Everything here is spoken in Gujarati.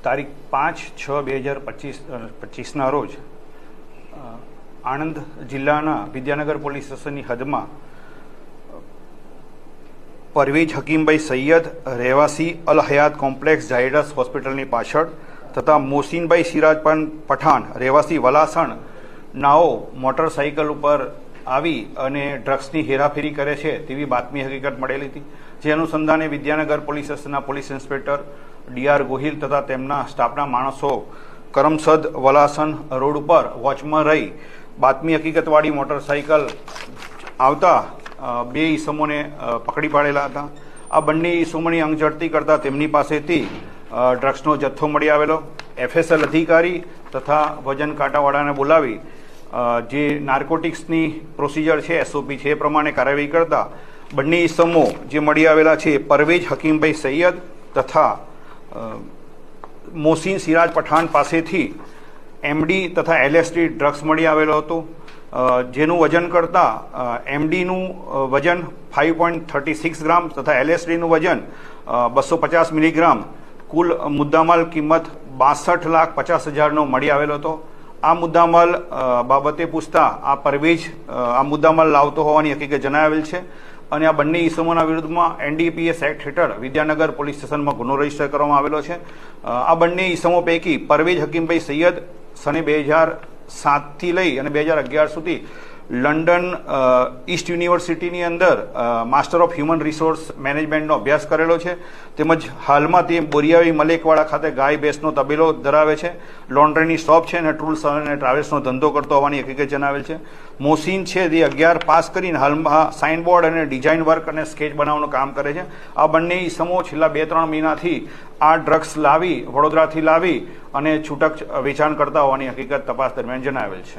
તારીખ 5/6/2025ના રોજ આણંદ જિલ્લાના વિદ્યાનગર પોલીસ સ્ટેશનની હદમાં પરવેજ હકીમભાઈ સૈયદ રહેવાસી અલ હયાત કોમ્પ્લેક્સ ઝાયડસ હોસ્પિટલની પાછળ તથા મોસીનભાઈ સિરાજપાન પઠાણ રહેવાસી વલાસણ નાઓ મોટરસાઇકલ ઉપર આવી અને ડ્રગ્સની હેરાફેરી કરે છે તેવી બાતમી હકીકત મળેલી હતી, જે અનુસંધાને વિદ્યાનગર પોલીસ સ્ટેશનના પોલીસ ઇન્સ્પેક્ટર ડી.આર. ગોહિલ તથા તેમના સ્ટાફના માણસો કરમસદ વલાસણ રોડ ઉપર વોચમાં રહી બાતમી હકીકતવાળી મોટરસાઇકલ આવતા બે ઈસમોને પકડી પાડેલા હતા. આ બંને ઈસમોની અંગઝડતી કરતા તેમની પાસેથી ડ્રગ્સનો જથ્થો મળી આવેલો. FSL અધિકારી તથા વજન કાંટાવાળાને બોલાવી જે નાર્કોટિક્સની પ્રોસિજર છે, SOP છે, એ પ્રમાણે કાર્યવાહી કરતા બંને ઈસમો જે મળી આવેલા છે પરવેજ હકીમભાઈ સૈયદ તથા મોસીન સિરાજ પઠાણ પાસેથી MD તથા LSD ડ્રગ્સ મળી આવેલો હતો, જેનું વજન કરતાં MDનું વજન 5.36 ગ્રામ તથા LSDનું વજન 250 મિલીગ્રામ, કુલ મુદ્દામાલ કિંમત 62,50,000નો મળી આવેલો હતો. આ મુદ્દામાલ બાબતે પૂછતા આ પરવેજ આ મુદ્દામાલ લાવતો હોવાની હકીકત જણાવેલ છે અને આ બંને ઈસમોના વિરુદ્ધમાં NDPS એક્ટ હેઠળ વિદ્યાનગર પોલીસ સ્ટેશનમાં ગુનો રજીસ્ટર કરવામાં આવેલો છે. આ બંને ઈસમો પૈકી પરવેજ હકીમભાઈ સૈયદ સને 2007થી લઈ અને 2011 સુધી લંડન ઈસ્ટ યુનિવર્સિટીની અંદર માસ્ટર ઓફ હ્યુમન રિસોર્સ મેનેજમેન્ટનો અભ્યાસ કરેલો છે, તેમજ હાલમાં તે બોરિયાવી મલેકવાડા ખાતે ગાય ભેંસનો તબેલો ધરાવે છે, લોન્ડ્રીની શોપ છે અને ટૂલ્સ અને ટ્રાવેલ્સનો ધંધો કરતો હોવાની હકીકત જણાવેલ છે. મોસીન છે તે 11 પાસ કરીને હાલમાં સાઇનબોર્ડ અને ડિઝાઇન વર્ક અને સ્કેચ બનાવવાનું કામ કરે છે. આ બંને ઈસમો છેલ્લા 2-3 મહિનાથી આ ડ્રગ્સ લાવી વડોદરાથી લાવી અને છૂટક વેચાણ કરતા હોવાની હકીકત તપાસ દરમિયાન જણાવેલ છે.